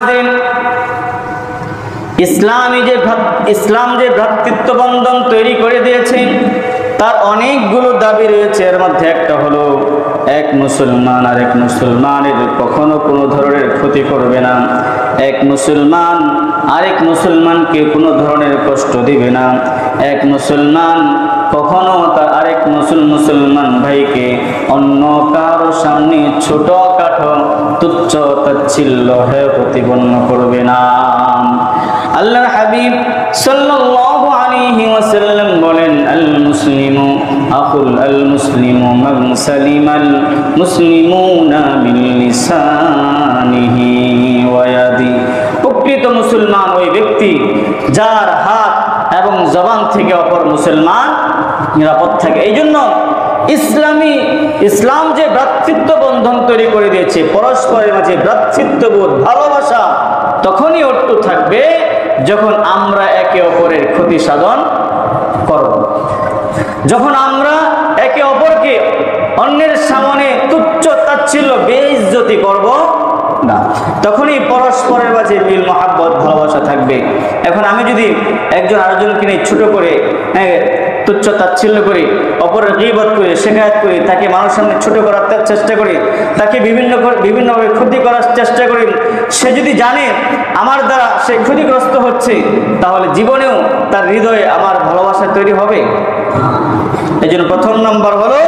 হাজিরিন, ইসলাম যে ভ্রাতৃত্ব বন্ধন তৈরি করে দিয়েছে তার অনেকগুলো দাবি রয়েছে। এর মধ্যে একটা হলো এক মুসলমান আর এক মুসলমানের কখনো কোনো ধরনের ক্ষতি করবে না, এক মুসলমান আরেক মুসলমানকে কোনো ধরনের কষ্ট দিবে না, এক মুসলমান কখনো তার আরেক মুসলমান ভাইকে অন্য কারো সামনে ছোটখাটো তুচ্ছ তাচ্ছিল্য হয়ে প্রতিপন্ন করবে না। আল্লাহর হাবিব সাল্লাল্লাহু আলাইহি ওয়াসাল্লাম বলেন, আল মুসলিমু আখুল আল মুসলিমু মান সালিমাল মুসলিমুনা মিন লিসানিহি ওয়া ইয়াদি। প্রকৃত মুসলমান ওই ব্যক্তি যার হাত এবং জবান থেকে অপর মুসলমান নিরাপদ থাকে। এই জন্য ইসলাম যে ভ্রাতৃত্ব বন্ধন তৈরি করে দিয়েছে, পরস্পরের মাঝে ভ্রাতৃত্ববোধ ভালোবাসা তখনই অটুট থাকবে যখন আমরা একে অপরের ক্ষতি সাধন করব, যখন আমরা একে অপরকে অন্যের সামনে তুচ্ছ তাচ্ছিল্য বেইজ্জতি করব না, তখনই পরস্পরের মাঝে মিল মহাব্বত ভালোবাসা থাকবে। এখন আমি যদি একজন আরেকজনকে নিয়ে ছোট করে তুচ্ছ তাচ্ছিল্য করি, অপরের গীবত করি, শিকায়ত করি, তাকে মানুষের সামনে ছোট করার চেষ্টা করি, তাকে বিভিন্নভাবে ক্ষতি করার চেষ্টা করি, সে যদি জানে আমার দ্বারা সে ক্ষতিগ্রস্ত হচ্ছে, তাহলে জীবনেও তার হৃদয়ে আমার ভালোবাসা তৈরি হবে। এই জন্য প্রথম নম্বর হলো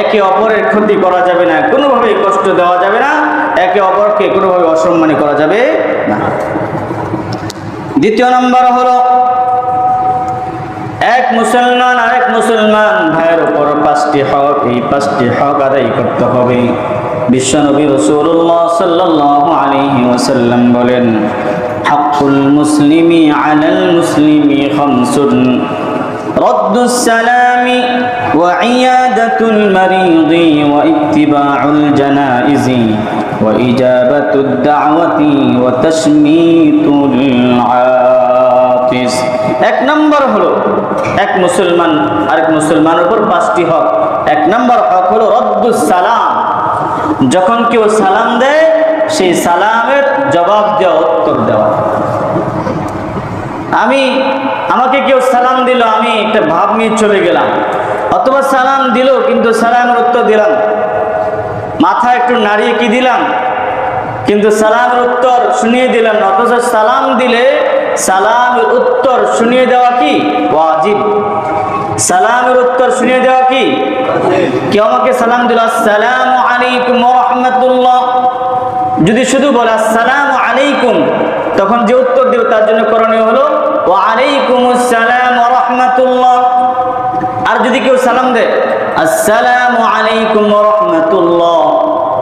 একে অপরের ক্ষতি করা যাবে না, কোনোভাবেই কষ্ট দেওয়া যাবে না, একে অপরকে কোনোভাবে অসম্মানী করা যাবে না। দ্বিতীয় নম্বর হলো এক মুসলমান আরেক মুসলমান ভাইয়ের উপর 5টি হক, এই 5টি হক আদায় করতে হবে। বিশ্বনবী রাসূলুল্লাহ সাল্লাল্লাহু আলাইহি ওয়াসাল্লাম বলেন, হাক্কুল মুসলিমি আলাল মুসলিমি খামসুন, রাদ্দুস সালামি ওয়া ইয়াদাতুল মারিদি ওয়া ইত্তিবাউল জানাইজি ওয়া ইজাবাতুদ দাওয়াতি ওয়া তাশমিতুল আতিস। এক নম্বর হলো এক মুসলমান আরেক মুসলমানের উপর 5টি হক। এক নম্বর হক হলো রদ্দুস সালাম, যখন কেউ সালাম দেয় সেই সালামের জবাব দেওয়া, উত্তর দেওয়া। আমাকে কেউ সালাম দিল, আমি একটা ভাব নিয়ে চলে গেলাম, অথবা সালাম দিল কিন্তু সালামের উত্তর দিলাম, মাথা একটু নাড়িয়ে কি দিলাম কিন্তু সালামের উত্তর শুনিয়ে দিলাম না, অথচ সালাম দিলে সালামের উত্তর শুনিয়ে দেওয়া কি ওয়াজিব। সালামের উত্তর শুনিয়ে দেওয়া কি, কেউ আমাকে সালাম দিল আসসালামু আলাইকুম ওয়া রাহমাতুল্লাহ, যদি শুধু বলে আসসালামু আলাইকুম, তখন যে উত্তর দেব তার জন্য করণীয় হলো ওয়া আলাইকুমুস সালাম ওয়া রাহমাতুল্লাহ। আর যদি কেউ সালাম দেয় আসসালামু আলাইকুম ওয়া রাহমাতুল্লাহ,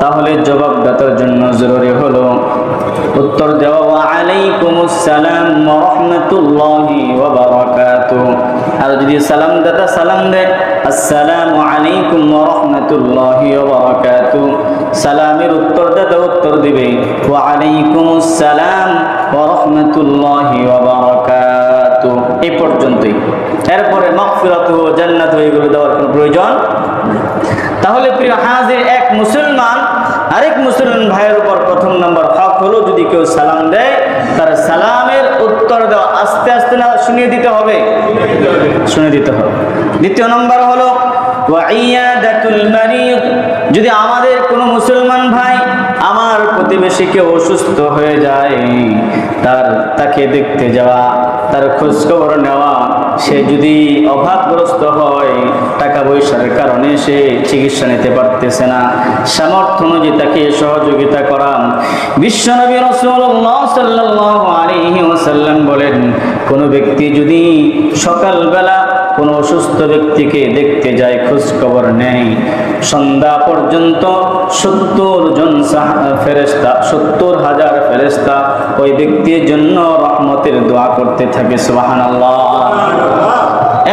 তাহলে জবাবদাতার জন্য জরুরি হলো উত্তর দেওয়া ওয়া আলাইকুমুস সালাম ওয়া রাহমাতুল্লাহি ওয়া বারাকাতুহু। আর যদি সালামদাতা সালাম দেয় আসসালামু আলাইকুম ওয়া রাহমাতুল্লাহি ওয়া বারাকাতুহু, সালামের উত্তরদাতা উত্তর দিবে ওয়া আলাইকুমুস সালাম ওয়া রাহমাতুল্লাহি ওয়া বারাকাতুহু। এই পর্যন্তই। এরপরে মাগফিরাতুহু জান্নাত এগুলো দেওয়ার কোনো প্রয়োজন। তাহলে প্রিয় হাজির, এক মুসলমান আরেক মুসলমান ভাইয়ের উপর প্রথম নম্বর হক হলো যদি কেউ সালাম দেয় তার সালামের উত্তর দেওয়া, আস্তে আস্তে না শুনিয়ে দিতে হবে, শুনিয়ে দিতে হবে। দ্বিতীয় নম্বর হলো ওয়া ইয়াদাতুল মারিদ, যদি আমাদের কোনো মুসলমান ভাই আমার প্রতিবেশীকে অসুস্থ হয়ে যায়, তাকে দেখতে যাওয়া, তার খোঁজ খবর নেওয়া, সে যদি অভাবগ্রস্ত হয়, টাকা পয়সার কারণে সে চিকিৎসা নিতে পারতেছে না, সামর্থ্য অনুযায়ী তাকে সহযোগিতা করা। বিশ্বনবী রাসূলুল্লাহ সাল্লাল্লাহু আলাইহি ওয়াসাল্লাম বলেন, কোনো ব্যক্তি যদি সকালবেলা কোনো অসুস্থ ব্যক্তিকে দেখতে যায়, খোঁজ খবর নেয়, সন্ধ্যা পর্যন্ত 70,000 ফেরেশতা ওই ব্যক্তির জন্য রহমতের দোয়া করতে থাকে। সুবহানাল্লাহ।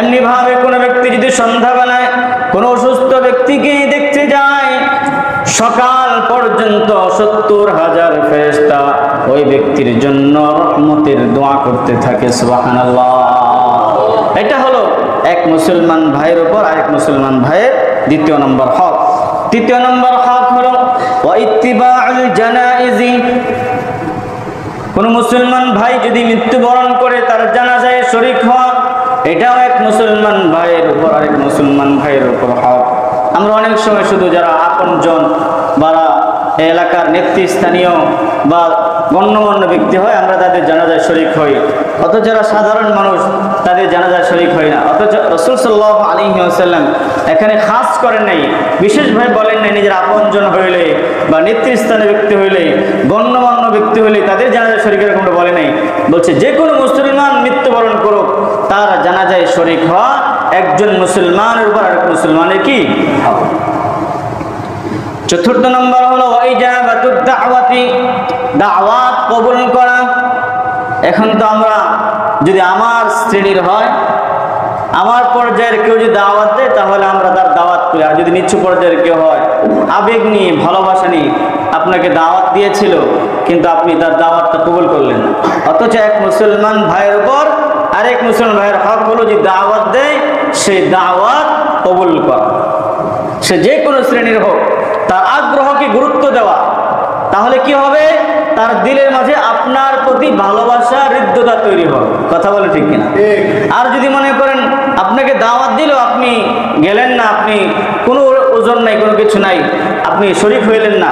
এমনি ভাবে কোনো ব্যক্তি যদি সন্ধ্যাবেলায় কোনো অসুস্থ ব্যক্তিকে দেখতে যায়, সকাল পর্যন্ত 70,000 ফেরেশতা ওই ব্যক্তির জন্য রহমতের দোয়া করতে থাকে। সুবহানাল্লাহ। এটা হলো এক মুসলমান ভাইয়ের উপর আরেক মুসলমান ভাইয়ের দ্বিতীয় নম্বর হক। তৃতীয় নম্বর হক হলো ওয়া ইত্তিবাউল জানাইজি, কোনো মুসলমান ভাই যদি মৃত্যুবরণ করে তার জানাজায় শরীক হওয়া, এটাও এক মুসলমান ভাইয়ের উপর আরেক মুসলমান ভাইয়ের উপর হক। আমরা অনেক সময় শুধু যারা আপনজন বা এলাকার নেতৃস্থানীয় বা গণ্যমান্য ব্যক্তি হয় আমরা তাদের জানাজায় শরীক হই, অথচ যারা সাধারণ মানুষ তাদের জানাজায় শরীক হয় না। অথচ রাসূল সাল্লাল্লাহু আলাইহি ওয়াসাল্লাম এখানে খাস করেন নাই, বিশেষভাবে বলেন নাই নিজের আপনজন হইলে বা নেতৃস্থানীয় ব্যক্তি হইলে গণ্যমান্য ব্যক্তি হইলে তাদের জানাজায় শরীক এরকম বলে নাই। বলছে যে কোনো মুসলমান মৃত্যুবরণ করুক তার জানাজায় শরীক হওয়া একজন মুসলমানের উপর আরেক মুসলমানের কি হক। চতুর্থ নম্বর হলো ইজাবাতুদ দাওয়াতি, দাওয়াত কবুল করা। এখন তো আমরা যদি আমার শ্রেণীর হয়, আমার পর্যায়ের কেউ যদি দাওয়াত দেয় তাহলে আমরা তার দাওয়াত করি। আর যদি নিচু পর্যায়ের কেউ হয়, আবেগ নিয়ে ভালোবাসা নিয়ে আপনাকে দাওয়াত দিয়েছিল কিন্তু আপনি তার দাওয়াতটা কবুল করলেন না। অথচ এক মুসলমান ভাইয়ের উপর আরেক মুসলমান ভাইয়ের হক হলো যে দাওয়াত দেয় সেই দাওয়াত কবুল করা। সে যে কোনো শ্রেণীর হোক তার আগ্রহকে গুরুত্ব দেওয়া, তাহলে কি হবে? তার দিলের মাঝে আপনার প্রতি ভালোবাসা হৃদ্যতা তৈরি হবে। কথা বলে ঠিক কিনা? আর যদি মনে করেন আপনাকে দাওয়াত দিল আপনি গেলেন না, আপনি কোনো ওজন নাই, কোনো কিছু নাই, আপনি শরীক হইলেন না,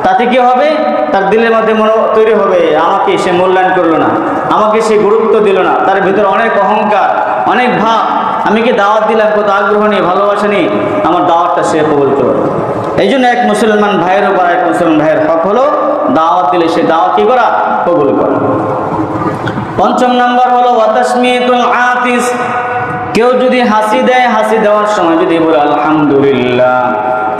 তাতে কি হবে? তার দিলের মধ্যে মনে তৈরি হবে আমাকে সে মূল্যায়ন করলো না, আমাকে সে গুরুত্ব দিল না। তার ভিতরে অনেক অহংকার, অনেক ভাব, আমি কি দাওয়াত দিলাম কত আগ্রহ নিয়ে ভালোবাসা নিয়ে, আমার দাওয়াতটা সে কবুল করবে। এই জন্য এক মুসলমান ভাইয়ের উপর এক মুসলমান ভাইয়ের হক হলো দাওয়াত দিলে সে দাওয়াত কি করা? কবুল করা। পঞ্চম নাম্বার হলো ওয়াতাসমিয়াতুল আতিস, কেউ যদি হাসি দেয়, হাসি দেওয়ার সময় যদি বলে আলহামদুলিল্লাহ,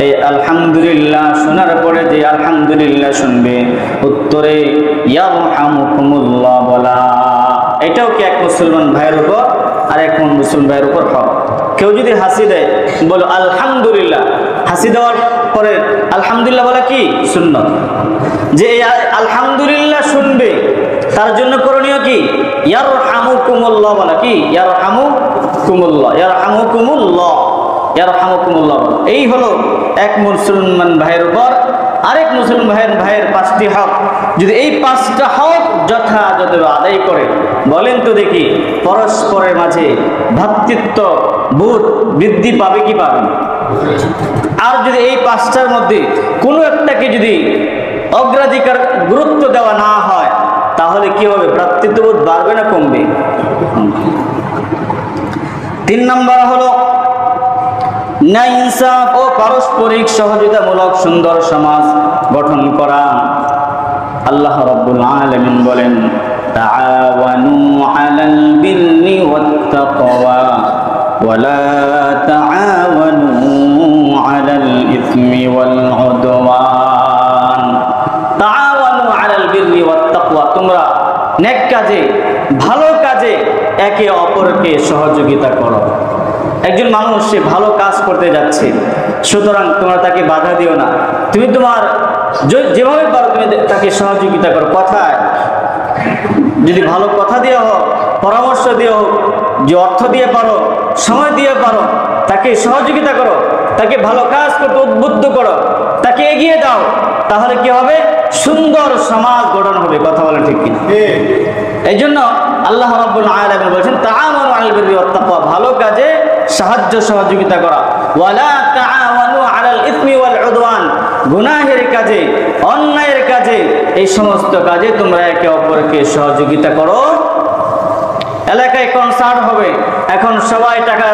এই আলহামদুলিল্লাহ শোনার পরে যে আলহামদুলিল্লাহ শুনবে উত্তরে ইয়ারহামুকুমুল্লাহ বলা, এটাও কি এক মুসলমান ভাইয়ের উপর আর এক মুসলমান ভাইয়ের উপর হক। কেউ যদি হাসি দেয় বলো আলহামদুলিল্লাহ, হাসি দেওয়ার পরে আলহামদুলিল্লাহ বলা কি সুন্নত। যে এই আলহামদুলিল্লাহ শুনবে তার জন্য করণীয় কি? ইয়ারহামুকুমুল্লাহ বলা, কি ইয়ারহামুকুমুল্লাহ, ইয়ারহামুকুমুল্লাহ, ইয়ারহামুকুমুল্লাহ। এই হলো এক মুসলমান ভাইয়ের উপর আরেক মুসলমান ভাইয়ের পাঁচটি হক। যদি এই পাঁচটা হক যথাযথভাবে আদায় করে, বলেন তো দেখি পরস্পরের মাঝে ভ্রাতৃত্ব বোধ বৃদ্ধি পাবে কি পাবে? আর যদি এই পাঁচটার মধ্যে কোনো একটাকে যদি অগ্রাধিকার গুরুত্ব দেওয়া না হয় তাহলে কি হবে? ভ্রাতৃত্ববোধ বাড়বে না কমবে? 3 নম্বর হলো ইনসাফ ও পারস্পরিক সহযোগিতামূলক সুন্দর সমাজ গঠন করা। আল্লাহ রাব্বুল আলামিন বলেন তাআওয়ানু আলাল বিররি ওয়াত তাকওয়া ওয়ালা তাআওয়ানু আলাল ইসমি ওয়াল উদওয়ান। তাআওয়ানু আলাল বিররি ওয়াত তাকওয়া, তোমরা নেক কাজে ভালো কাজে একে অপরকে সহযোগিতা করো। একজন মানুষ সে ভালো কাজ করতে যাচ্ছে, সুতরাং তোমরা তাকে বাধা দিও না, তুমি তোমার যেভাবে পারো তুমি তাকে সহযোগিতা করো। কথায় যদি ভালো কথা দিয়ে হোক, পরামর্শ দিয়ে হোক, যে অর্থ দিয়ে পারো, সময় দিয়ে পারো, তাকে সহযোগিতা করো, তাকে ভালো কাজ করতে উদ্বুদ্ধ করো, তাকে এগিয়ে দাও, তাহলে কি হবে? সুন্দর সমাজ গঠন হবে। কথা বলে ঠিক কিনা? এই জন্য আল্লাহ রাব্বুল আলামিন বলেছেন তাআওয়ানু আলাল বিররি ওয়াত তাকওয়া, ভালো কাজে সাহায্য সহযোগিতা করা। ওয়ালা তাআওয়ানু আলাল ইসমি ওয়াল উদওয়ান, গুনাহের কাজে অন্যায়ের কাজে এই সমস্ত কাজে তোমরা একে অপরকে সহযোগিতা করো। এলাকায় কনসার্ট হবে, এখন সবাই টাকা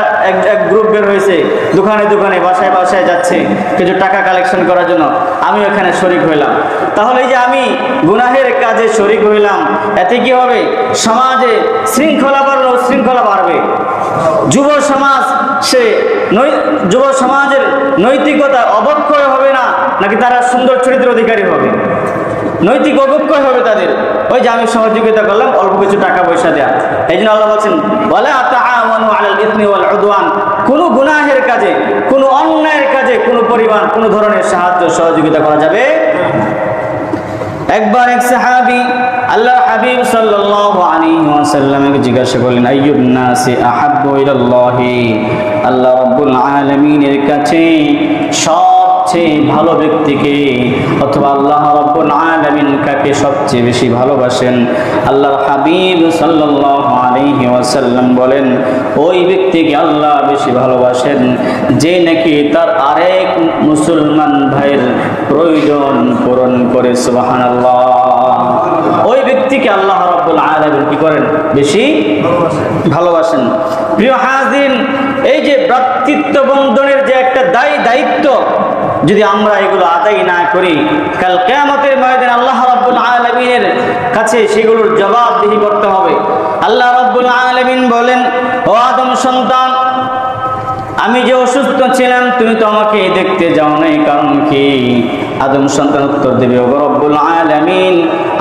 এক গ্রুপ বের হয়েছে, দোকানে দোকানে বাসায় বাসায় যাচ্ছে কিছু টাকা কালেকশন করার জন্য, আমি ওখানে শরিক হইলাম। তাহলে এই যে আমি গুনাহের কাজে শরিক হইলাম, এতে কি হবে? সমাজে শৃঙ্খলা বাড়বে, শৃঙ্খলা বাড়বে। যুব সমাজ যুব সমাজের নৈতিকতা অবক্ষয় হবে না, নাকি তারা সুন্দর চরিত্র অধিকারী হবে? নৈতিক অবক্ষয় হবে তাদের। ওই যে আমি সহযোগিতা করলাম অল্প কিছু টাকা পয়সা দেয়া। এই জন্য আল্লাহ বলছেন ওয়ালা তাআওয়ানু আলাল ইসমি ওয়াল উদওয়ান, কোনো গুনাহের কাজে, কোনো অন্যায়ের কাজে কোনো পরিমাণ কোনো ধরনের সাহায্য সহযোগিতা করা যাবে। একবার এক সাহাবী আল্লাহর হাবিব সাল্লাল্লাহু আলাইহি ওয়াসাল্লামকে জিজ্ঞাসা করলেন আইয়ুন নাসি আহাব্বু ইলাল্লাহি, আল্লাহ রাব্বুল আলামিনের কাছে সবচেয়ে ভালো ব্যক্তিকে, অথবা আল্লাহ রাব্বুল আলামিন কাকে সবচেয়ে বেশি ভালোবাসেন? আল্লাহর হাবিব সাল্লাল্লাহু আলাইহি ওয়াসাল্লাম বলেন, ওই ব্যক্তিকে আল্লাহ বেশি ভালোবাসেন যে নাকি তার আরেক মুসলমান ভাইয়ের প্রয়োজন পূরণ করে। সুবহানাল্লাহ। ওই ব্যক্তিকে আল্লাহ রাব্বুল আলামিন কি করেন? বেশি ভালোবাসেন। প্রিয় হাজিরিন, এই যে ভ্রাতৃত্ব বন্ধনের যে একটা দায়িত্ব, যদি আমরা এগুলো আদায় না করি, কাল কিয়ামতের ময়দানে আল্লাহ রাব্বুল আলামিনের কাছে সেগুলোর জবাবদিহি করতে হবে। আল্লাহ রাব্বুল আলামিন বলেন, ও আদম সন্তান, আমি যে অসুস্থ ছিলাম তুমি তো আমাকে দেখতে যাও নাই, কারণ কি? আদম সন্তান উত্তর দেবে, ও রব্বুল আলামিন,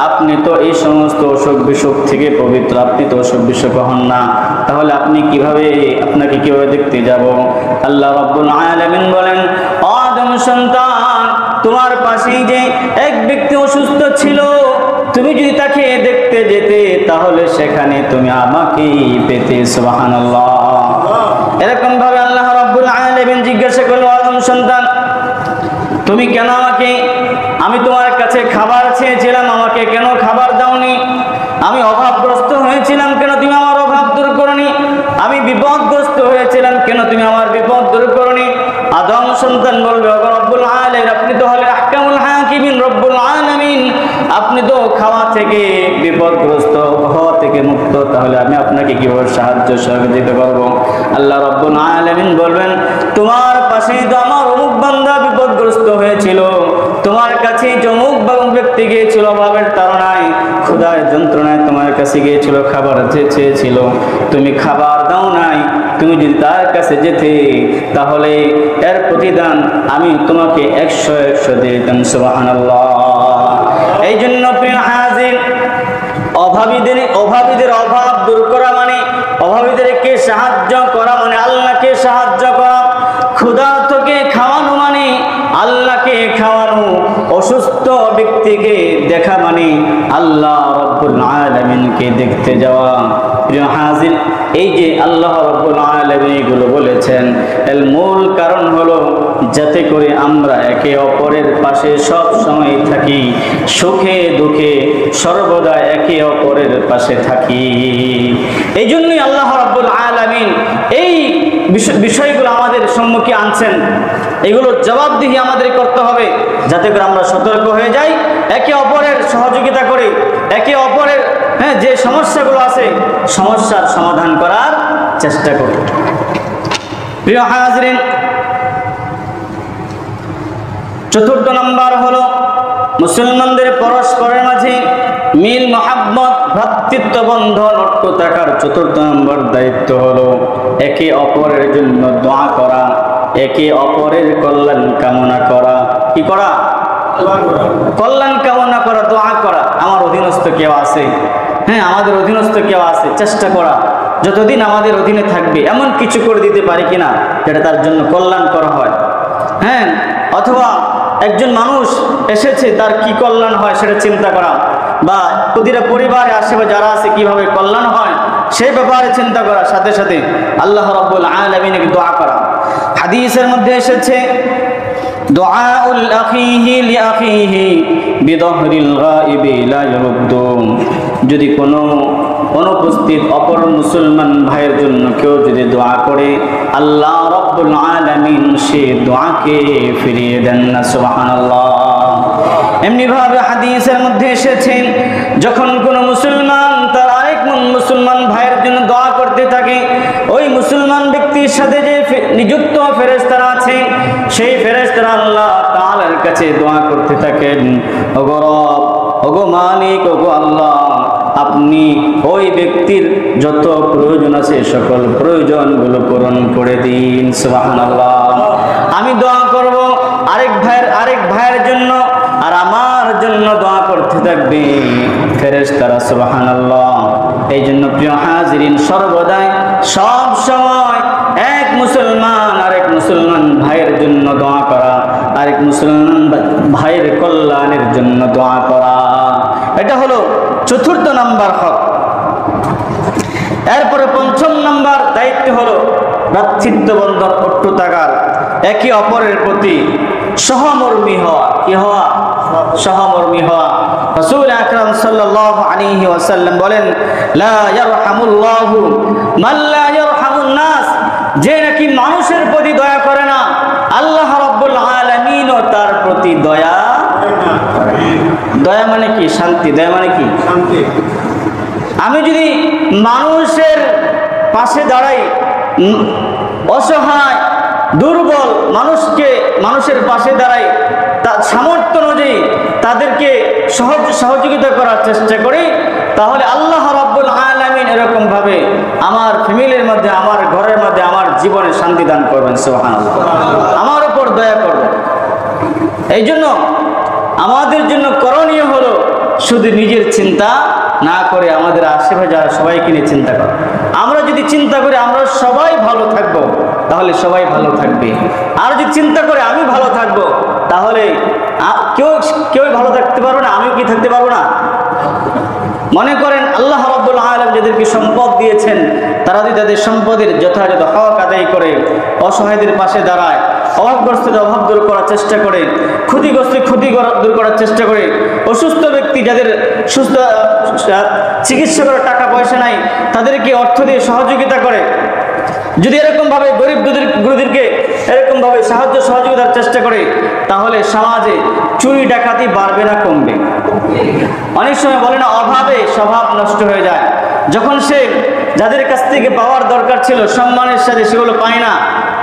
আপনি তো এই সমস্ত অসুখ বিসুখ থেকে পবিত্র, আপনি তো অসুখ বিসুখ হন না, তাহলে আপনাকে কিভাবে দেখতে যাব? আল্লাহ রব্বুল আলামিন বলেন, ও আদম সন্তান, তোমার পাশেই যে এক ব্যক্তি অসুস্থ ছিল, তুমি যদি তাকে দেখতে যেতে তাহলে সেখানে তুমি আমাকেই পেতে। সুবহানাল্লাহ। এরকম ভাবে আল্লাহ রাব্বুল আলামিন জিজ্ঞাসা করলো, আদম সন্তান, তুমি কেন আমি তোমার কাছে খাবার চেয়েছিলাম, আমাকে কেন খাবার দাওনি? আমি অভাবগ্রস্ত হয়েছিলাম, কেন তুমি আমার অভাব দূর করনি? আমি বিপদগ্রস্ত হয়েছিলাম, কেন তুমি আমার বিপদ দূর করনি? আদম সন্তান বলবে, ও রব্বুল আলামিন, আপনি তো হলেন আহকামুল হাকিমিন, রব্বুল আলামিন, আপনি তো খাওয়া থেকে বিপদগ্রস্ত হওয়া থেকে মুক্ত, তাহলে আমি আপনাকে কিভাবে সাহায্য সহযোগিতা করব? আল্লাহ রাব্বুল আলামিন বলবেন, তোমার পাশেই তো আমার অমুক বান্দা বিপদগ্রস্ত হয়েছিল, তোমার কাছে অমুক ব্যক্তি গিয়েছিল অভাবের তাড়নায়, ক্ষুধার যন্ত্রণায় তোমার কাছে গিয়েছিল, খাবার চেয়েছিল, তুমি খাবার দাও নাই। তুমি যদি তার কাছে যেতে তাহলে এর প্রতিদান আমি তোমাকে 100 দিয়ে দিতাম। সুবহানাল্লাহ। এই জন্য প্রিয় হাজির, অভাবীদের অভাব দূর করা মানে, অভাবীদেরকে সাহায্য করা মানে আল্লাহকে সাহায্য করা। ক্ষুধার্তকে খাওয়ানো মানে আল্লাহকে খাওয়ানো। অসুস্থ ব্যক্তিকে দেখা মানে আল্লাহ রাব্বুল আলামিনকে দেখতে যাওয়া। প্রিয় হাজির, এই যে আল্লাহ রাব্বুল আলামিন এগুলো বলেছেন, এর মূল কারণ হলো যাতে করে আমরা একে অপরের পাশে সব সময় থাকি, সুখে দুঃখে সর্বদা একে অপরের পাশে থাকি। এই জন্যই আল্লাহ রাব্বুল আলামিন এই বিষয়গুলো আমাদের সম্মুখে আনছেন। এগুলোর জবাবদিহি আমাদের করতে হবে, যাতে করে আমরা সতর্ক হয়ে যাই, একে অপরের সহযোগিতা করে, একে অপরের যে সমস্যাগুলো আছে সমস্যার সমাধান করার চেষ্টা করি। প্রিয় হাজিরিন, চতুর্থ নম্বর হলো মুসলমানদের পরস্পরের মাঝে মিল, মহাব্বত, ভ্রাতৃত্ব বন্ধন অটুট থাকার চতুর্থ নম্বর দায়িত্ব হলো একে অপরের জন্য দোয়া করা, একে অপরের কল্যাণ কামনা করা। কি করা? কল্যাণ কামনা করা, দোয়া করা। আমার অধীনস্থ কেউ আছে, আমাদের অধীনস্থ কেউ আছে, চেষ্টা করা যতদিন আমাদের অধীনে থাকবে এমন কিছু করে দিতে পারি কিনা যেটা তার জন্য কল্যাণ করা হয়। অথবা একজন মানুষ এসেছে, তার কি কল্যাণ হয় সেটা চিন্তা করা, বা প্রতিটা পরিবারে আশেপাশে যারা আছে কিভাবে কল্যাণ হয় সেই ব্যাপারে চিন্তা করা, সাথে সাথে আল্লাহ রাব্বুল আলামিনকে দোয়া করা। হাদিসের মধ্যে এসেছে, দুআউল আখিহি লিআখিহি বিদহরিল গায়বি লা ইরুদ্দু। যদি কোনো অনুপস্থিত অপর মুসলমান ভাইয়ের জন্য কেউ যদি দোয়া করে, আল্লাহ রাব্বুল আলামিন সে দোয়াকে ফিরিয়ে দেন না। সুবহানাল্লাহ। এমনি ভাবে হাদিসের মধ্যে এসেছে, যখন কোনো মুসলমান তার আরেক মুসলমান ভাইয়ের জন্য দোয়া করতে থাকে, ওই মুসলমান ব্যক্তির সাথে যে নিযুক্ত ফেরেশতারা আছে সেই ফেরেশতারা আল্লাহ তাআলার কাছে দোয়া করতে থাকেন, ওগো রব, ওগো মালিক, ওগো আল্লাহ, আপনি ওই ব্যক্তির যত প্রয়োজন আছে সকল প্রয়োজনগুলো পূরণ করে দিন। সুবহানাল্লাহ। আমি দোয়া করব আরেক ভাইয়ের জন্য, আর আমার জন্য দোয়া করতে থাকবে ফেরেশতারা। সুবহানাল্লাহ। এই জন্য প্রিয় হাজিরিন, সর্বদাই সব সময় এক মুসলমান আরেক মুসলমান ভাইয়ের জন্য দোয়া করা, আরেক মুসলমান ভাইয়ের কল্যাণের জন্য দোয়া করা, এটা হলো চতুর্থ নাম্বার হক। এরপরে পঞ্চম নাম্বার দায়িত্ব হলো ভ্রাতৃত্ব বন্ধন অটুট থাকার, একে অপরের প্রতি সহমর্মী হওয়া। কি হওয়া? সহমর্মী হওয়া। রাসূল আকরাম সাল্লাল্লাহু আলাইহি ওয়াসাল্লাম বলেন, লা ইয়ারহামুল্লাহু মান লা ইয়ারহামুন নাস, যে নাকি মানুষের প্রতি দয়া করে না, আল্লাহ রাব্বুল আলামিনও তার প্রতি দয়া করে। দয়া মানে কি? শান্তি। দয়া মানে কি? শান্তি। আমি যদি মানুষের পাশে দাঁড়াই, অসহায় দুর্বল মানুষের পাশে দাঁড়াই, তার সামর্থ্য অনুযায়ী তাদেরকে সহযোগিতা করার চেষ্টা করি, তাহলে আল্লাহ রাব্বুল আলামিন এরকম ভাবে আমার ফ্যামিলির মধ্যে, আমার ঘরের মধ্যে, আমার জীবনে শান্তি দান করবেন। সুবহানাল্লাহ। আমার উপর দয়া করবেন। এই জন্য আমাদের জন্য করণীয় হলো শুধু নিজের চিন্তা না করে আমাদের আশেপাশে যারা সবাইকে নিয়ে চিন্তা করা। আমরা যদি চিন্তা করি আমরা সবাই ভালো থাকব, তাহলে সবাই ভালো থাকবে। আর যদি চিন্তা করে আমি ভালো থাকব, তাহলে কেউ ভালো থাকতে পারবে না, আমিও কি থাকতে পারবো না? মনে করেন আল্লাহ রাব্বুল আলামিন যাদেরকে সম্পদ দিয়েছেন, তারা যদি তাদের সম্পদের যথাযথ হক আদায় করে, অসহায়দের পাশে দাঁড়ায়, অভাবগ্রস্তদের অভাব দূর করার চেষ্টা করে, ক্ষতিগ্রস্তের ক্ষতি দূর করার চেষ্টা করে, অসুস্থ ব্যক্তি যাদের সুস্থ চিকিৎসা করার টাকা পয়সা নাই, তাদেরকে অর্থ দিয়ে সহযোগিতা করে, যদি এরকমভাবে গরিব গুরুদেরকে এরকমভাবে সাহায্য সহযোগিতার চেষ্টা করে, তাহলে সমাজে চুরি ডাকাতি বাড়বে না কমবে? অনেক সময় বলে না, অভাবে স্বভাব নষ্ট হয়ে যায়। যখন সে যাদের কাছ থেকে পাওয়ার দরকার ছিল সম্মানের সাথে সেগুলো পায় না,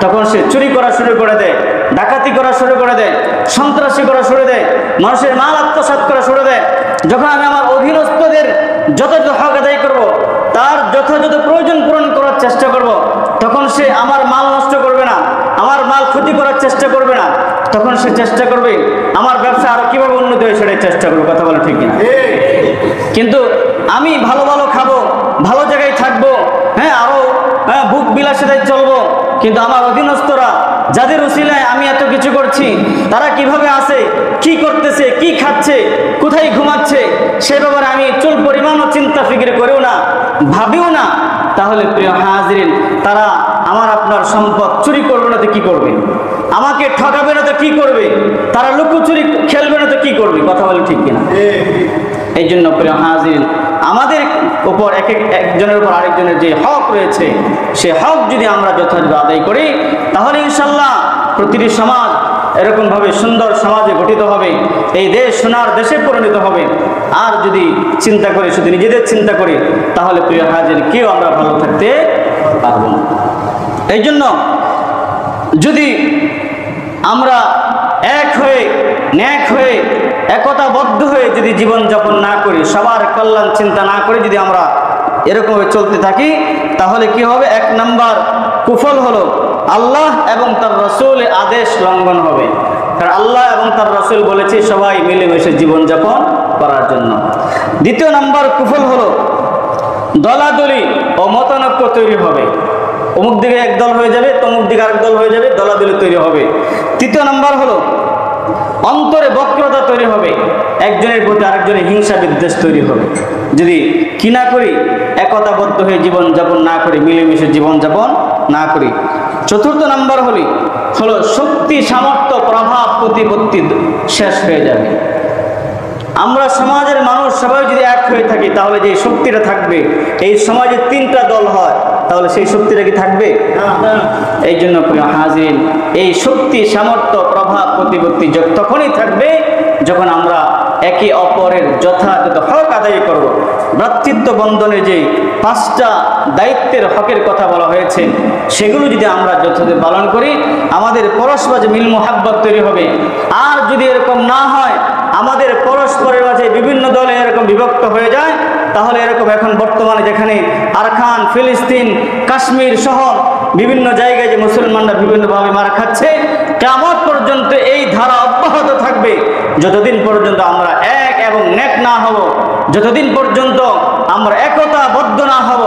তখন সে চুরি করা শুরু করে দেয়, ডাকাতি করা শুরু করে দেয়, সন্ত্রাসী করা শুরু দেয়, মানুষের মাল আত্মসাৎ করা শুরু দেয়। যখন আমি আমার অধীনস্থদের যথাযথ হক আদায় করব, তার যথাযথ প্রয়োজন পূরণ করার চেষ্টা করব, তখন সে আমার মাল নষ্ট করবে না, আমার মাল ক্ষতি করার চেষ্টা করবে না। তখন সে চেষ্টা করবে আমার ব্যবসা আরো কিভাবে উন্নতি হয় সেটাই চেষ্টা করবে। কথা বলে ঠিক না? কিন্তু আমি ভালো ভালো খাবো, ভালো জায়গায় থাকবো, আরো বুক বিলাসিতায় চলবো, কিন্তু আমার অধীনস্থরা যাদের উসিলায় আমি এত কিছু করছি, তারা কিভাবে আছে, কি করতেছে, কি খাচ্ছে, কোথায় ঘুমাচ্ছে, সে ব্যাপারে আমি চুল পরিমাণও চিন্তা ফিকির করেও না, ভাবিও না, তাহলে প্রিয় হাজিরিন, তারা আমার আপনার সম্পদ চুরি করবে না তো কি করবে? আমাকে ঠকাবে না তো কি করবে? তারা লুকোচুরি খেলবে না তো কি করবে? কথা বলে ঠিক কিনা? এই জন্য প্রিয় হাজিরিন, আমাদের উপর একজনের উপর আরেকজনের যে হক রয়েছে, সে হক যদি আমরা যথাযথ আদায় করি, তাহলে ইনশাল্লাহ প্রতিটি সমাজ এরকমভাবে সুন্দর সমাজে গঠিত হবে, এই দেশ সোনার দেশে পরিণত হবে। আর যদি চিন্তা করি, শুধু নিজেদের চিন্তা করি, তাহলে প্রিয় হাজির কেউ আমরা ভালো থাকতে পারব না। এই জন্য যদি আমরা এক হয়ে, ন্যাক হয়ে, একতাবদ্ধ হয়ে যদি জীবনযাপন না করি, সবার কল্যাণ চিন্তা না করে যদি আমরা এরকমভাবে চলতে থাকি, তাহলে কি হবে? এক নাম্বার কুফল হলো আল্লাহ এবং তার রসুলের আদেশ লঙ্ঘন হবে। কারণ আল্লাহ এবং তার রসুল বলেছে সবাই মিলেমিশে জীবনযাপন করার জন্য। দ্বিতীয় নাম্বার কুফল হলো দলাদলি ও মতানৈক্য তৈরি হবে। অমুক দিকে এক দল হয়ে যাবে, তমুক দিকে আরেক দল হয়ে যাবে, দলাদলি তৈরি হবে। তৃতীয় নাম্বার হলো অন্তরে বক্রতা তৈরি হবে, একজনের প্রতি আরেকজনের হিংসা বিদ্বেষ তৈরি হবে যদি কি না করি, একতাবদ্ধ হয়ে জীবনযাপন না করি, মিলেমিশে জীবনযাপন না করি। চতুর্থ নাম্বার হলো শক্তি, সামর্থ্য, প্রভাব, প্রতিপত্তি শেষ হয়ে যাবে। আমরা সমাজের মানুষ সবাই যদি এক হয়ে থাকি, তাহলে যে শক্তিটা থাকবে, এই সমাজে তিনটা দল হয়, তাহলে সেই শক্তিটা কি থাকবে? এই জন্য প্রিয় হাজিরিন, এই শক্তি, সামর্থ্য, প্রভাব, প্রতিপত্তি তখনই থাকবে যখন আমরা একে অপরের যথাযথ হক আদায় করব। ভ্রাতৃত্ব বন্ধনে যে 5টা দায়িত্বের হকের কথা বলা হয়েছে, সেগুলো যদি আমরা যথাযথ পালন করি, আমাদের পরস্পর যে মিল মোহাব্বত তৈরি হবে। আর যদি এরকম না হয়, আমাদের পরস্পরের মাঝে বিভিন্ন দলে এরকম বিভক্ত হয়ে যায়, তাহলে এরকম এখন বর্তমানে যেখানে আরাকান, ফিলিস্তিন, কাশ্মীর সহ বিভিন্ন জায়গায় যে মুসলমানরা বিভিন্নভাবে মার খাচ্ছে, কিয়ামত পর্যন্ত এই ধারা অব্যাহত থাকবে যতদিন পর্যন্ত আমরা এক এবং নেক না হব, যতদিন পর্যন্ত আমরা একতাবদ্ধ না হব,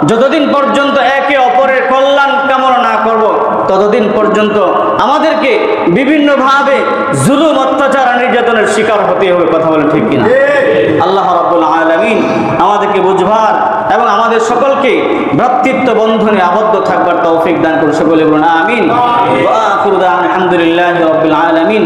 যতদিন পর্যন্ত একে অপরের কল্যাণ কামনা না করব, ততদিন পর্যন্ত আমাদেরকে বিভিন্নভাবে জুলুম, অত্যাচার, নির্যাতনের শিকার হতে হবে। কথা বলে ঠিক কিনা? আল্লাহ রাব্বুল আলামিন আমাদেরকে বুঝবার এবং আমাদের আমাদের সকলকে ভ্রাতৃত্ব বন্ধনে আবদ্ধ থাকবার তৌফিক দান করুন। সকলে বলুন আমিন। ওয়া আখিরু দাওয়ানা আলহামদুলিল্লাহি রাব্বিল আলামিন।